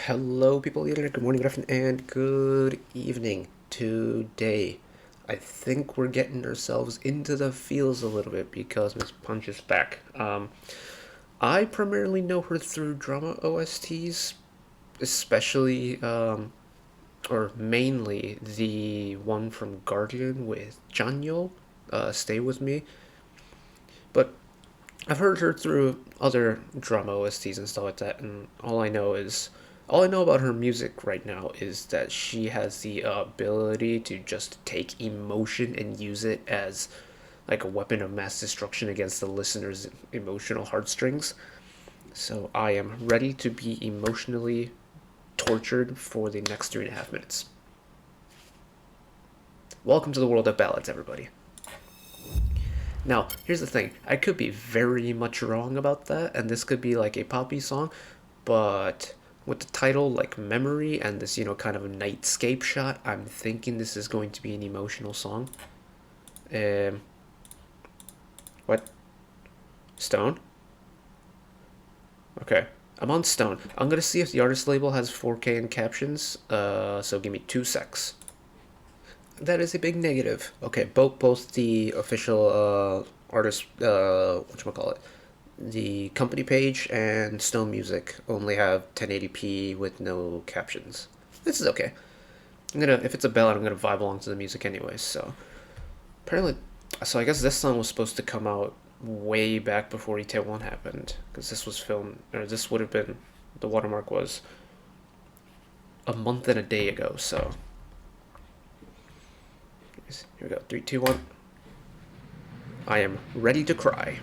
Hello, people. Good morning, good afternoon, and good evening. Today, I think we're getting ourselves into the feels a little bit because Miss Punch is back. I primarily know her through drama OSTs, especially, or mainly the one from Guardian with Janyo, Stay With Me. But I've heard her through other drama OSTs and stuff like that, and all I know about her music right now is that she has the ability to just take emotion and use it as like a weapon of mass destruction against the listener's emotional heartstrings. So I am ready to be emotionally tortured for the next 3.5 minutes. Welcome to the world of ballads, everybody. Now, here's the thing. I could be very much wrong about that, and this could be like a poppy song, but with the title like Memory and this, kind of a nightscape shot, I'm thinking this is going to be an emotional song. Um, what? Stone? Okay. I'm on Stone. I'm gonna see if the artist label has 4K and captions, so give me 2 secs. That is a big negative. Okay, both the official artist, whatchamacallit, the company page and Stone Music only have 1080p with no captions. This is okay. If it's a ballad, I'm gonna vibe along to the music anyways. So apparently, so I guess this song was supposed to come out way back before Itaewon happened, because this was filmed, or this would have been, the watermark was a month and a day ago. So here we go. 3, 2, 1. I am ready to cry.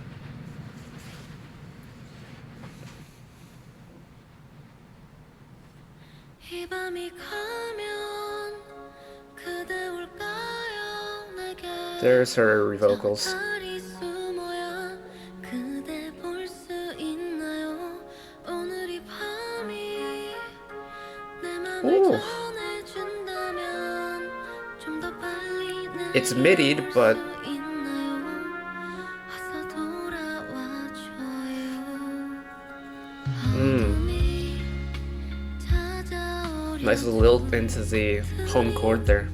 There's her vocals. Ooh. It's midied, but nice little lilt into the home chord there.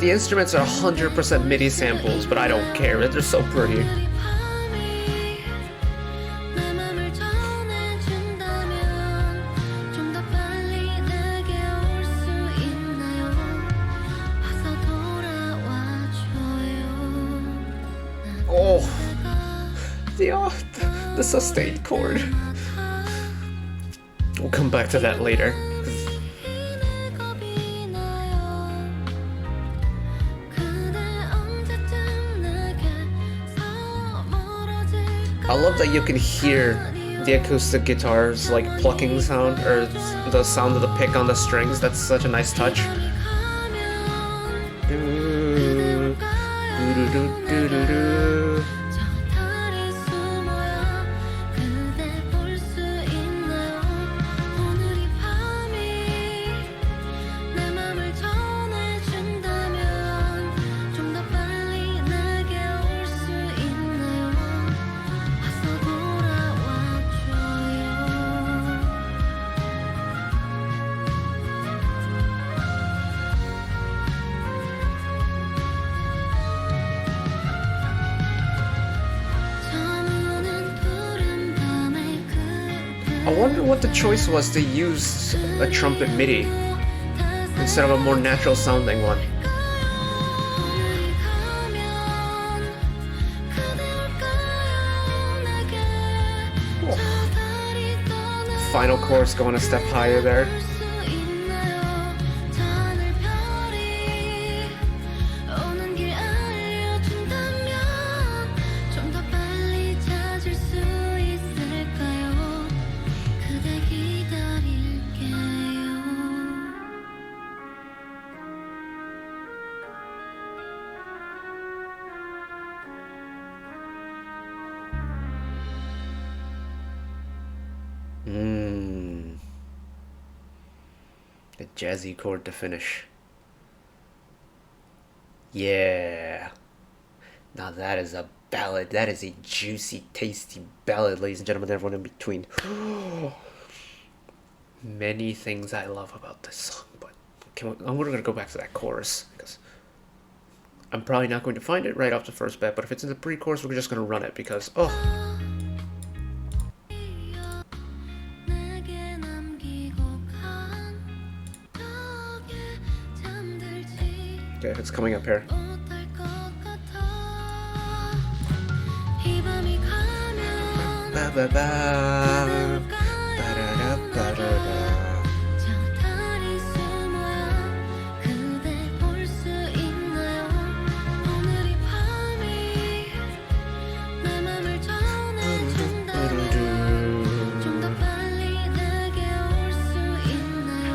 The instruments are 100% MIDI samples, but I don't care. They're so pretty. Oh, the sustained chord. We'll come back to that later. I love that you can hear the acoustic guitars like plucking sound, or the sound of the pick on the strings. That's such a nice touch. I wonder what the choice was to use a trumpet MIDI instead of a more natural sounding one. final chorus going a step higher there. A jazzy chord to finish. Yeah. Now that is a ballad. That is a juicy, tasty ballad, ladies and gentlemen, everyone in between. Many things I love about this song, but I'm going to go back to that chorus because I'm probably not going to find it right off the first bet, but if it's in the pre-chorus, we're just going to run it because, oh. Okay, it's coming up here.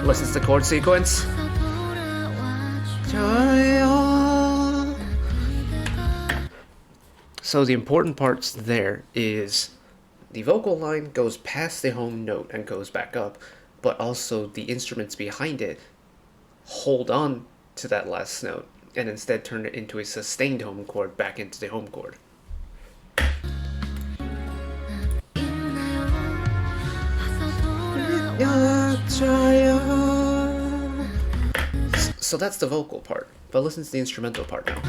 Listen to the chord sequence. So the important parts there is the vocal line goes past the home note and goes back up, but also the instruments behind it hold on to that last note and instead turn it into a sustained home chord back into the home chord. So that's the vocal part, but listen to the instrumental part now.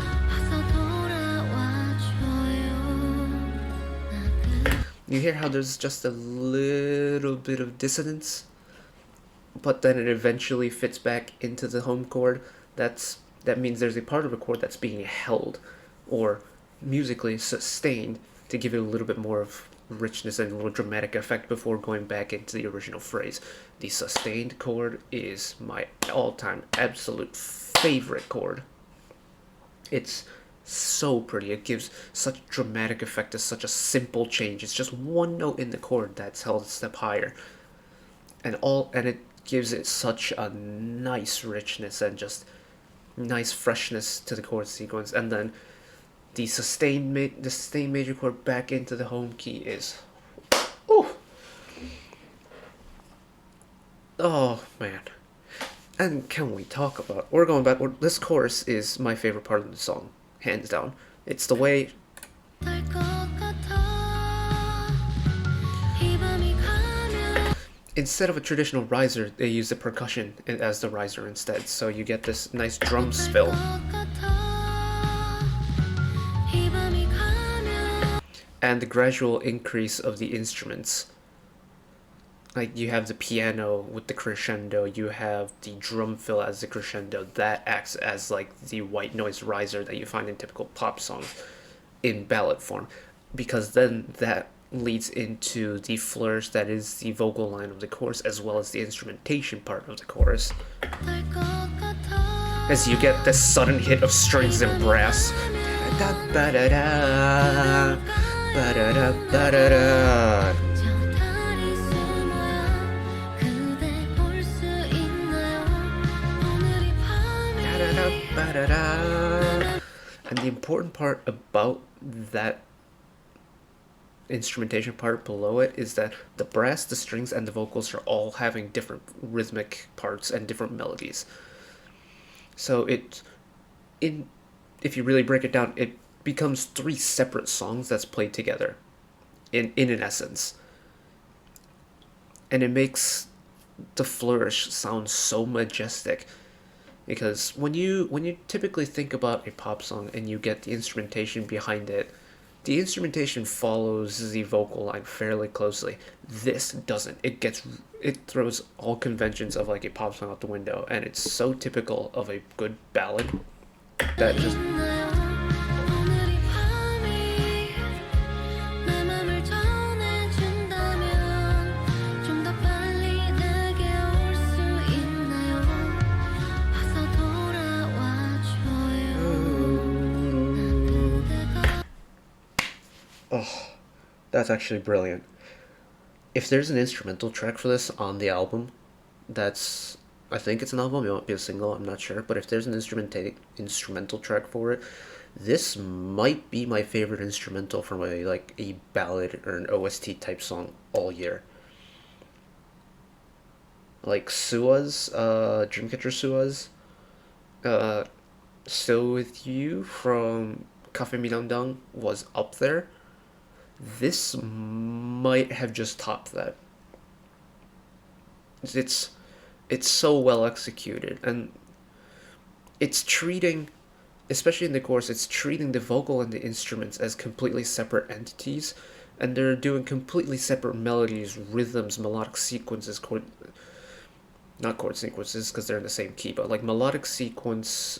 You hear how there's just a little bit of dissonance, but then it eventually fits back into the home chord. That means there's a part of a chord that's being held or musically sustained to give it a little bit more of richness and a little dramatic effect before going back into the original phrase. The sustained chord is my all-time absolute favorite chord. It's so pretty. It gives such dramatic effect to such a simple change. It's just one note in the chord that's held a step higher, and it gives it such a nice richness and just nice freshness to the chord sequence. And then the sustained major chord back into the home key is, oh man. And can we talk about, we're going back, this chorus is my favorite part of the song, hands down. It's the way instead of a traditional riser, they use the percussion as the riser instead, so you get this nice drum spill. And the gradual increase of the instruments. Like, you have the piano with the crescendo, you have the drum fill as the crescendo. That acts as like the white noise riser that you find in typical pop songs in ballad form, because then that leads into the flourish that is the vocal line of the chorus, as well as the instrumentation part of the chorus, as you get this sudden hit of strings and brass. And the important part about that instrumentation part below it is that the brass, the strings, and the vocals are all having different rhythmic parts and different melodies. So if you really break it down, it becomes 3 separate songs that's played together in an essence. And it makes the flourish sound so majestic. Because when you typically think about a pop song and you get the instrumentation behind it, the instrumentation follows the vocal line fairly closely. This doesn't. It throws all conventions of like a pop song out the window, and it's so typical of a good ballad that just Oh, that's actually brilliant. If there's an instrumental track for this on the album, that's I think it's an album. It won't be a single. I'm not sure, but if there's an instrumental track for it, this might be my favorite instrumental from a ballad or an OST type song all year. Like Sua's, Dreamcatcher Sua's, uh, Still With You from Cafe Mirandang was up there. This might have just topped that. It's it's so well executed, and it's treating, especially in the chorus, it's treating the vocal and the instruments as completely separate entities, and they're doing completely separate melodies, rhythms, melodic sequences, not chord sequences because they're in the same key, but like melodic sequence,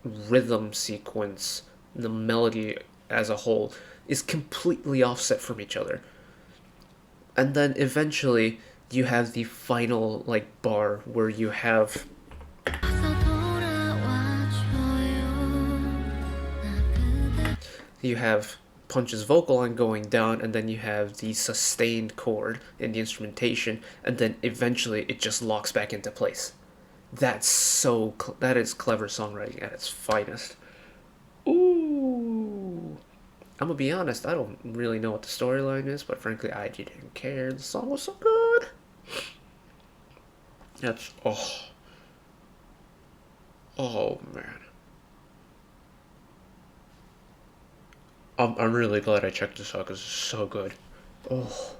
rhythm sequence, the melody as a whole is completely offset from each other. And then eventually you have the final like bar where you have Punch's vocal line going down, and then you have the sustained chord in the instrumentation, and then eventually it just locks back into place. That is clever songwriting at its finest. Ooh, I'm gonna be honest. I don't really know what the storyline is, but frankly, I didn't care. The song was so good. That's oh man. I'm really glad I checked this out because it's so good. Oh,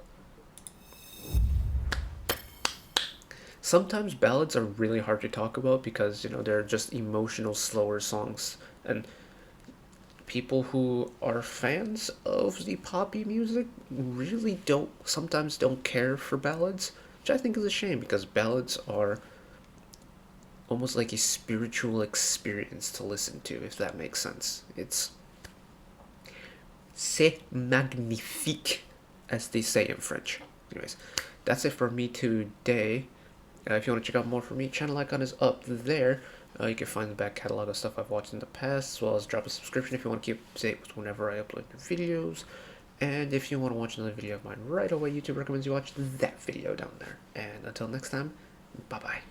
sometimes ballads are really hard to talk about because they're just emotional, slower songs, and people who are fans of the poppy music really don't care for ballads, which I think is a shame because ballads are almost like a spiritual experience to listen to, if that makes sense. C'est magnifique, as they say in French. Anyways, that's it for me today. If you want to check out more from me, channel icon is up there. You can find the back catalog of stuff I've watched in the past, as well as drop a subscription if you want to keep up with whenever I upload new videos. And if you want to watch another video of mine right away, YouTube recommends you watch that video down there. And until next time, bye bye.